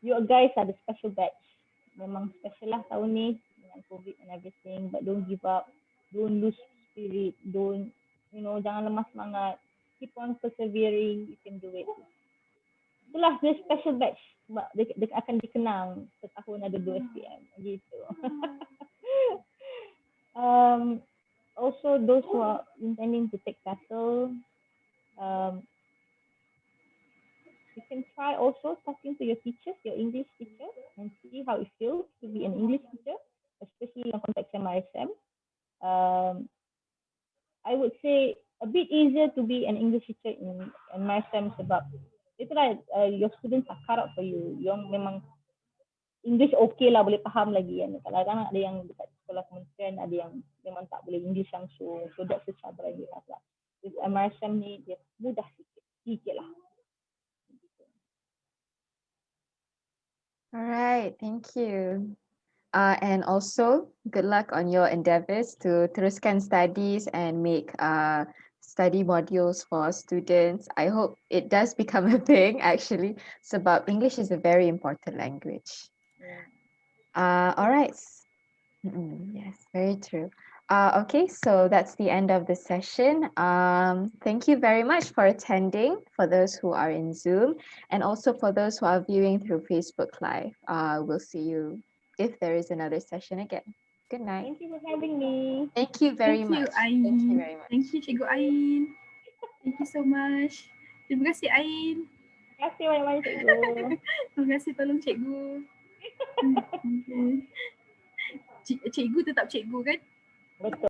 You guys are the special batch. Memang special lah tahun ni dengan COVID and everything, but don't give up, don't lose spirit, don't jangan lemah semangat. Keep on persevering, you can do it. Itulah the special batch. Dia akan dikenang setahun ada 2 SPM gitu. Also those who are intending to take TESL, you can try also talking to your teachers, your English teacher, and see how it feels to be an English teacher, especially in konteks MRSM. I would say a bit easier to be an English teacher in MRSM sebab itulah your students are cut out for you. Yang memang English okay lah, boleh faham lagi kan. Kadang-kadang ada yang dekat sekolah kementerian, ada yang memang tak boleh English langsung. So that's the cabaran you have lah. With MRSM ni dia mudah sikit lah. Alright, thank you. And also, good luck on your endeavors to teruskan studies and make study modules for students. I hope it does become a thing actually, sebab English is a very important language. Alright. Yes, very true. Okay, so that's the end of the session. Thank you very much for attending, for those who are in Zoom, and also for those who are viewing through Facebook Live. We'll see you if there is another session again. Good night. Thank you for having me. Thank you very much. Ain. Thank you very much. Thank you, Cikgu Ain. Thank you so much. Terima kasih, Ain. Terima kasih banyak-banyak, Cikgu. Terima kasih, tolong Cikgu. Okay. Cikgu tetap cikgu kan? Betul.